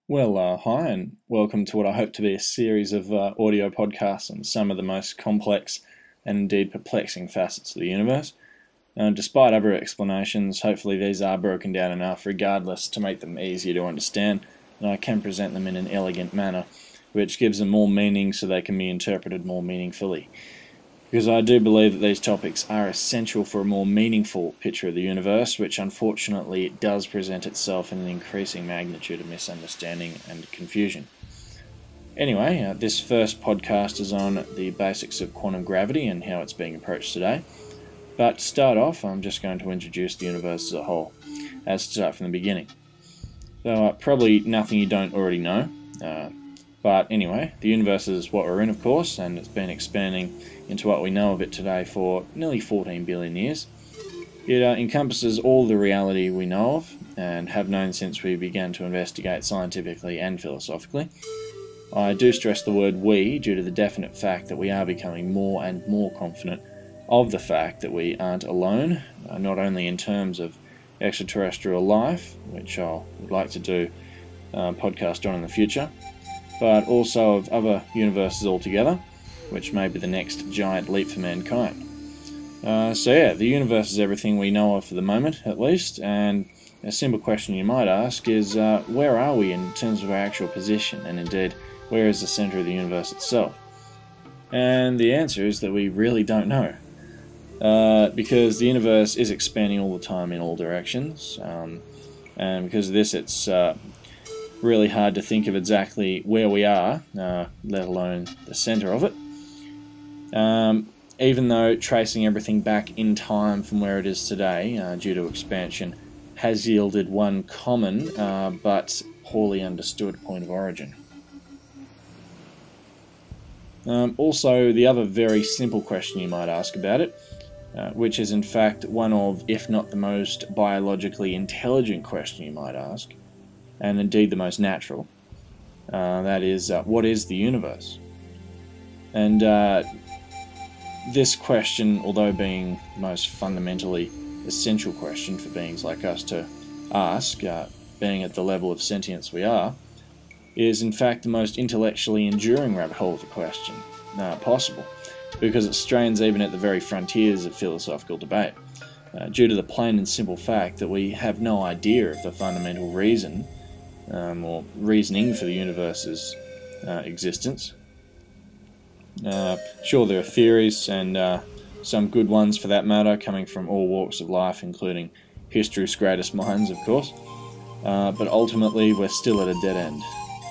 Hi, and welcome to what I hope to be a series of audio podcasts on some of the most complex and indeed perplexing facets of the universe. Despite other explanations, hopefully these are broken down enough, regardless, to make them easier to understand, and I can present them in an elegant manner, which gives them more meaning so they can be interpreted more meaningfully. Because I do believe that these topics are essential for a more meaningful picture of the universe, which unfortunately does present itself in an increasing magnitude of misunderstanding and confusion. Anyway, this first podcast is on the basics of quantum gravity and how it's being approached today. But to start off, I'm just going to introduce the universe as a whole, as to start from the beginning. So probably nothing you don't already know. But anyway, the universe is what we're in, of course, and it's been expanding into what we know of it today for nearly 14 billion years. It encompasses all the reality we know of and have known since we began to investigate scientifically and philosophically. I do stress the word we due to the definite fact that we are becoming more and more confident of the fact that we aren't alone, not only in terms of extraterrestrial life, which I would like to do a podcast on in the future, but also of other universes altogether, which may be the next giant leap for mankind. The universe is everything we know of for the moment, at least, and a simple question you might ask is, where are we in terms of our actual position, and indeed, where is the centre of the universe itself? And the answer is that we really don't know. Because the universe is expanding all the time in all directions, and because of this it's really hard to think of exactly where we are, let alone the centre of it. Even though tracing everything back in time from where it is today, due to expansion, has yielded one common but poorly understood point of origin. Also, the other very simple question you might ask about it, which is in fact one of, if not the most biologically intelligent question you might ask, and indeed the most natural, that is, what is the universe? And this question, although being the most fundamentally essential question for beings like us to ask, being at the level of sentience we are, is in fact the most intellectually enduring rabbit hole of a question possible, because it strains even at the very frontiers of philosophical debate, due to the plain and simple fact that we have no idea of the fundamental reason or reasoning for the universe's existence. Sure, there are theories, and some good ones for that matter, coming from all walks of life, including history's greatest minds, of course, but ultimately we're still at a dead end.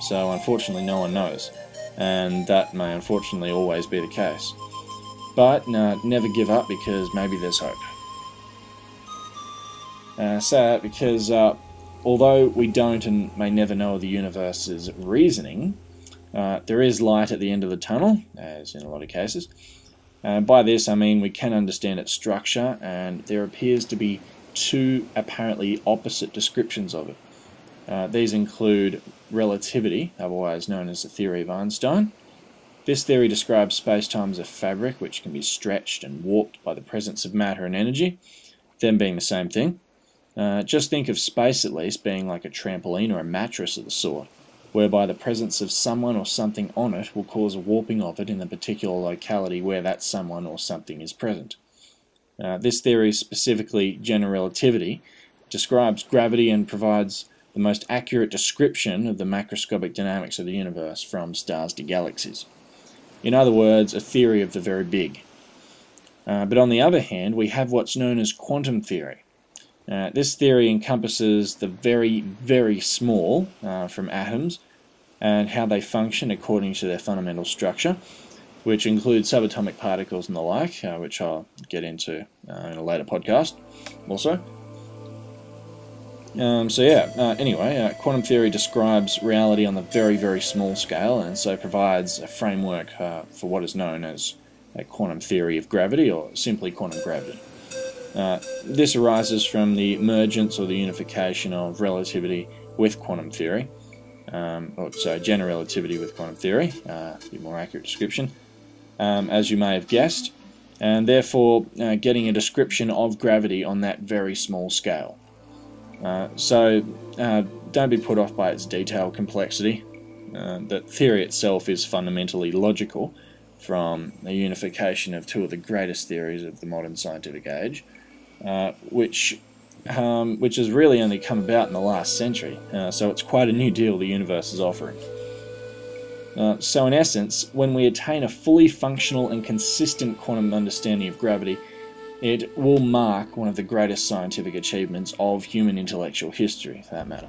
So unfortunately no one knows, and that may unfortunately always be the case. But never give up, because maybe there's hope. I say that because although we don't and may never know the universe's reasoning, there is light at the end of the tunnel, as in a lot of cases. By this I mean we can understand its structure, and there appears to be two apparently opposite descriptions of it. These include relativity, otherwise known as the theory of Einstein. This theory describes space-time as a fabric which can be stretched and warped by the presence of matter and energy, them being the same thing. Just think of space, at least, being like a trampoline or a mattress of the sort, whereby the presence of someone or something on it will cause a warping of it in the particular locality where that someone or something is present. This theory, specifically general relativity, describes gravity and provides the most accurate description of the macroscopic dynamics of the universe from stars to galaxies. In other words, a theory of the very big. But on the other hand, we have what's known as quantum theory. This theory encompasses the very, very small from atoms and how they function according to their fundamental structure, which includes subatomic particles and the like, which I'll get into in a later podcast also. Anyway, quantum theory describes reality on the very, very small scale, and so provides a framework for what is known as a quantum theory of gravity, or simply quantum gravity. This arises from the emergence or the unification of relativity with quantum theory, general relativity with quantum theory, a more accurate description, as you may have guessed, and therefore getting a description of gravity on that very small scale. don't be put off by its detailed complexity. The theory itself is fundamentally logical, from a unification of two of the greatest theories of the modern scientific age, which has really only come about in the last century, so it's quite a new deal the universe is offering. So in essence, when we attain a fully functional and consistent quantum understanding of gravity, it will mark one of the greatest scientific achievements of human intellectual history, for that matter,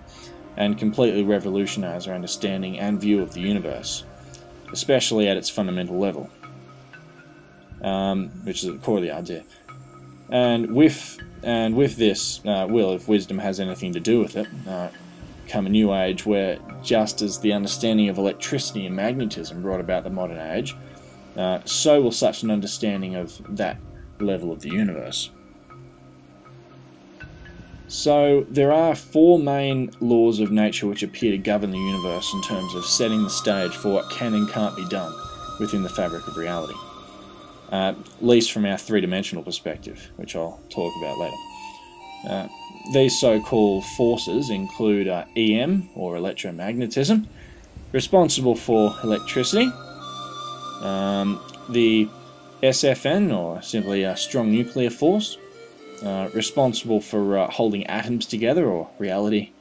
and completely revolutionize our understanding and view of the universe, especially at its fundamental level, which is at the core of the idea. And with this will, if wisdom has anything to do with it, come a new age where, just as the understanding of electricity and magnetism brought about the modern age, so will such an understanding of that level of the universe. So there are four main laws of nature which appear to govern the universe in terms of setting the stage for what can and can't be done within the fabric of reality, at least from our three-dimensional perspective, which I'll talk about later. These so-called forces include EM, or electromagnetism, responsible for electricity, the SFN, or simply a strong nuclear force, responsible for holding atoms together, or reality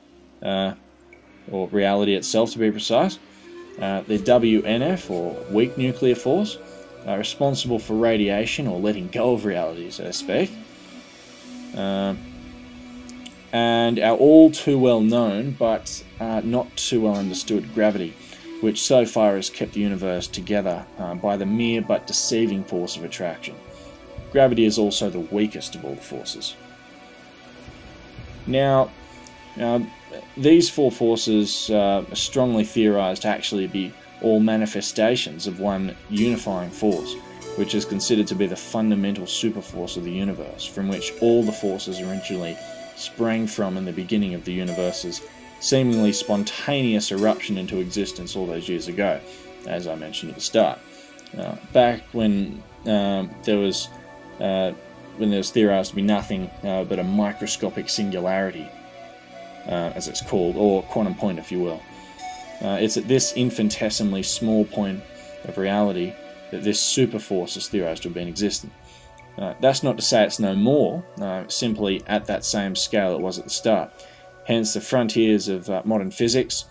itself to be precise. The WNF, or weak nuclear force, responsible for radiation, or letting go of reality, so to speak. And our all too well known but not too well understood gravity, which so far has kept the universe together by the mere but deceiving force of attraction. Gravity is also the weakest of all the forces. Now, these four forces are strongly theorized to actually be all manifestations of one unifying force, which is considered to be the fundamental superforce of the universe, from which all the forces originally sprang from in the beginning of the universe's seemingly spontaneous eruption into existence all those years ago, as I mentioned at the start. Back when there was theorized to be nothing but a microscopic singularity, as it's called, or quantum point, if you will. It's at this infinitesimally small point of reality that this superforce is theorized to have been existent. That's not to say it's no more, simply at that same scale it was at the start. Hence the frontiers of modern physics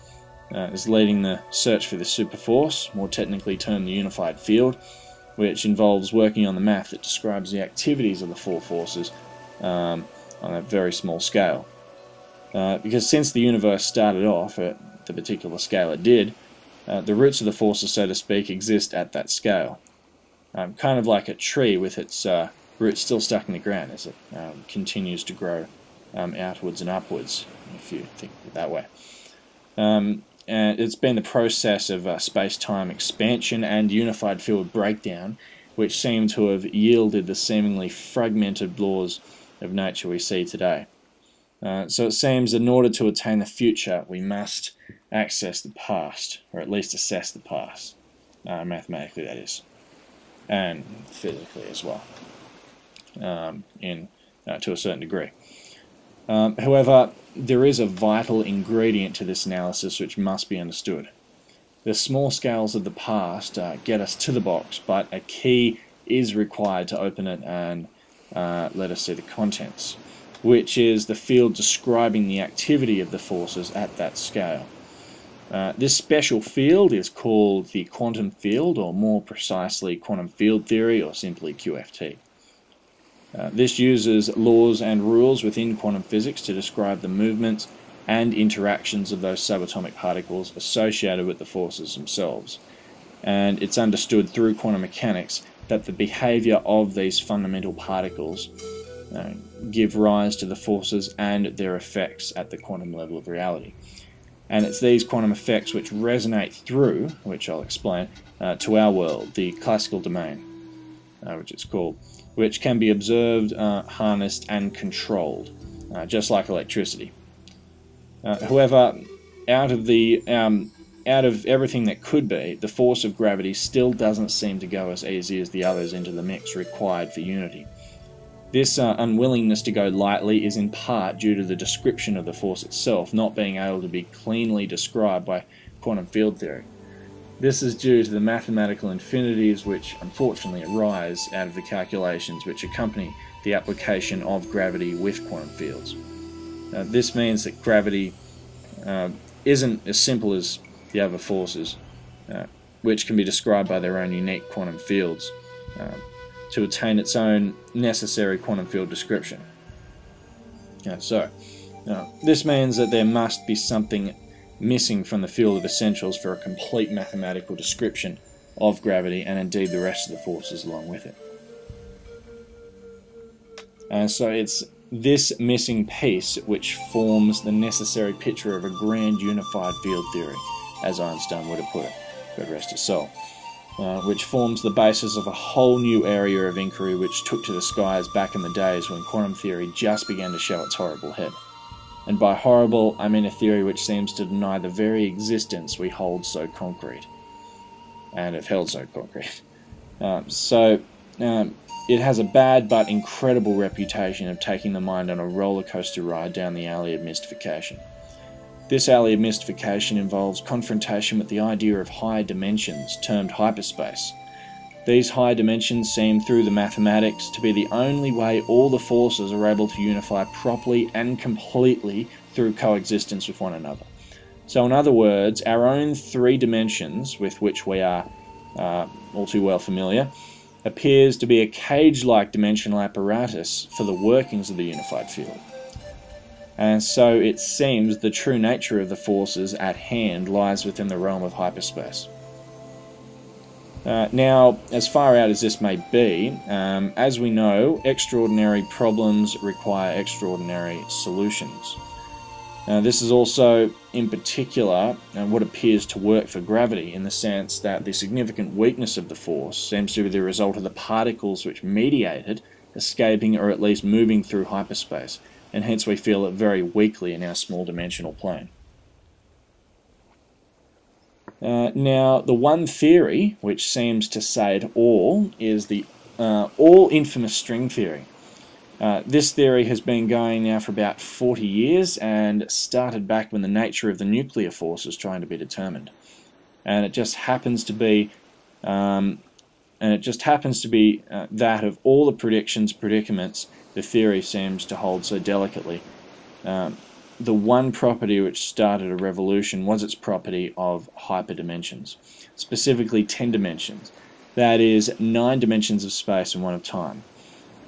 is leading the search for this superforce, more technically termed the unified field, which involves working on the math that describes the activities of the four forces on a very small scale. Because since the universe started off at the particular scale it did, the roots of the forces, so to speak, exist at that scale. Kind of like a tree with its roots still stuck in the ground as it continues to grow outwards and upwards, if you think of it that way. And it's been the process of space-time expansion and unified field breakdown which seem to have yielded the seemingly fragmented laws of nature we see today. So it seems that in order to attain the future, we must access the past, or at least assess the past, mathematically that is, and physically as well, to a certain degree. However, there is a vital ingredient to this analysis which must be understood. The small scales of the past get us to the box, but a key is required to open it and let us see the contents, which is the field describing the activity of the forces at that scale. This special field is called the quantum field, or more precisely quantum field theory, or simply QFT. This uses laws and rules within quantum physics to describe the movements and interactions of those subatomic particles associated with the forces themselves. And it's understood through quantum mechanics that the behavior of these fundamental particles give rise to the forces and their effects at the quantum level of reality. And it's these quantum effects which resonate through, which I'll explain, to our world, the classical domain, which it's called, which can be observed, harnessed and controlled, just like electricity. However, out of everything that could be, the force of gravity still doesn't seem to go as easy as the others into the mix required for unity. This unwillingness to go lightly is in part due to the description of the force itself not being able to be cleanly described by quantum field theory. This is due to the mathematical infinities which unfortunately arise out of the calculations which accompany the application of gravity with quantum fields. This means that gravity isn't as simple as the other forces, which can be described by their own unique quantum fields to attain its own necessary quantum field description. This means that there must be something missing from the field of essentials for a complete mathematical description of gravity and indeed the rest of the forces along with it. So it's this missing piece which forms the necessary picture of a grand unified field theory, as Einstein would have put it, God rest his soul, which forms the basis of a whole new area of inquiry which took to the skies back in the days when quantum theory just began to show its horrible head. And by horrible, I mean a theory which seems to deny the very existence we hold so concrete, and have held so concrete. It has a bad but incredible reputation of taking the mind on a roller coaster ride down the alley of mystification. This alley of mystification involves confrontation with the idea of high dimensions, termed hyperspace. These high dimensions seem, through the mathematics, to be the only way all the forces are able to unify properly and completely through coexistence with one another. So in other words, our own three dimensions, with which we are all too well familiar, appears to be a cage-like dimensional apparatus for the workings of the unified field. And so it seems the true nature of the forces at hand lies within the realm of hyperspace. Now, as far out as this may be, as we know, extraordinary problems require extraordinary solutions. This is also, in particular, what appears to work for gravity, in the sense that the significant weakness of the force seems to be the result of the particles which mediate it escaping or at least moving through hyperspace, and hence we feel it very weakly in our small dimensional plane. Now, the one theory which seems to say it all is the all-infamous string theory. This theory has been going now for about 40 years and started back when the nature of the nuclear force was trying to be determined. And it just happens to be that of all the predicaments the theory seems to hold so delicately. The one property which started a revolution was its property of hyperdimensions, specifically 10 dimensions, that is, 9 dimensions of space and 1 of time.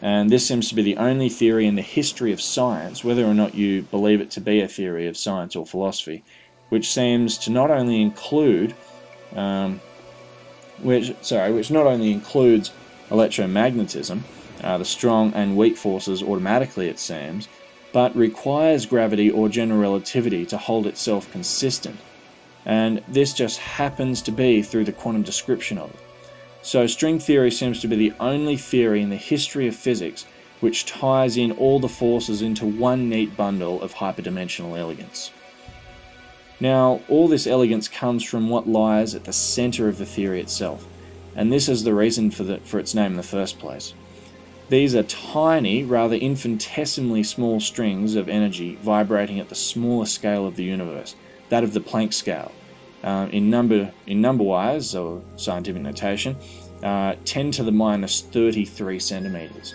And this seems to be the only theory in the history of science, whether or not you believe it to be a theory of science or philosophy, which seems to not only include, which not only includes electromagnetism, the strong and weak forces automatically it seems, but requires gravity or general relativity to hold itself consistent. And this just happens to be through the quantum description of it. So string theory seems to be the only theory in the history of physics which ties in all the forces into one neat bundle of hyperdimensional elegance. Now, all this elegance comes from what lies at the center of the theory itself, and this is the reason for its name in the first place. These are tiny, rather infinitesimally small strings of energy vibrating at the smallest scale of the universe, that of the Planck scale. In number-wise, or scientific notation, 10 to the minus 33 centimeters.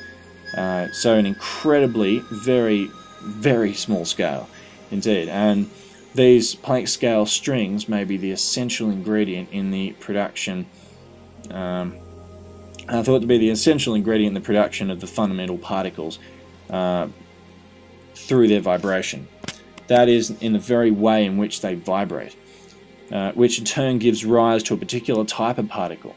So an incredibly, very, very small scale indeed. And these Planck scale strings may be the essential ingredient in the production. I thought to be the essential ingredient in the production of the fundamental particles through their vibration. That is, in the very way in which they vibrate, which in turn gives rise to a particular type of particle.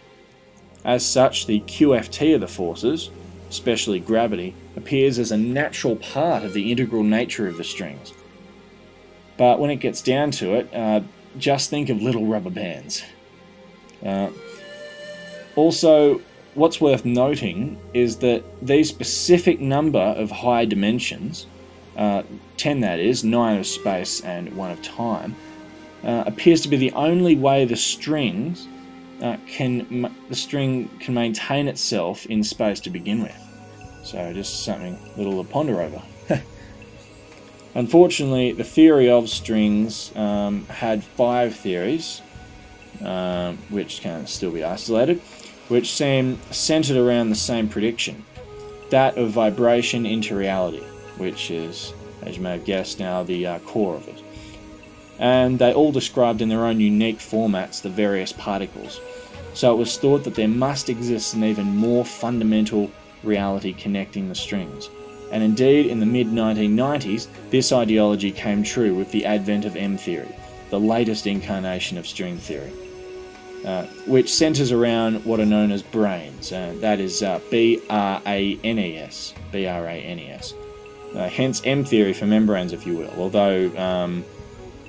As such, the QFT of the forces, especially gravity, appears as a natural part of the integral nature of the strings. But when it gets down to it, just think of little rubber bands. Also, what's worth noting is that these specific number of high dimensions, 10 that is, 9 of space and 1 of time, appears to be the only way the string can maintain itself in space to begin with. So just something little to ponder over. Unfortunately, the theory of strings had 5 theories, which can still be isolated, which seem centered around the same prediction, that of vibration into reality, which is, as you may have guessed now, the core of it. And they all described in their own unique formats the various particles. So it was thought that there must exist an even more fundamental reality connecting the strings. And indeed, in the mid-1990s, this ideology came true with the advent of M-theory, the latest incarnation of string theory, which centers around what are known as branes. That is B-R-A-N-E-S. B-R-A-N-E-S. Hence M-theory for membranes, if you will, although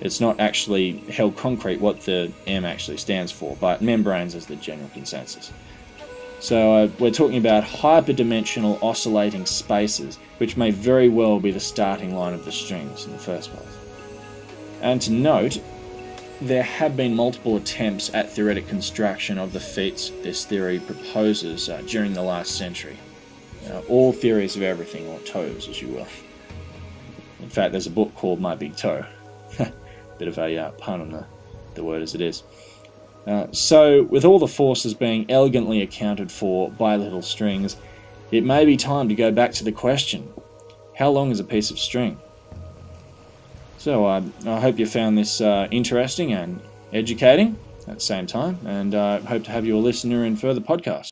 it's not actually held concrete what the M actually stands for, but membranes is the general consensus. So we're talking about hyperdimensional oscillating spaces, which may very well be the starting line of the strings in the first place. And to note, there have been multiple attempts at theoretic construction of the feats this theory proposes during the last century. All theories of everything, or toes, as you will. In fact, there's a book called My Big Toe. Bit of a pun on the word as it is. So, with all the forces being elegantly accounted for by little strings, it may be time to go back to the question, how long is a piece of string? So, I hope you found this interesting and educating at the same time, and I hope to have you a listener in further podcasts.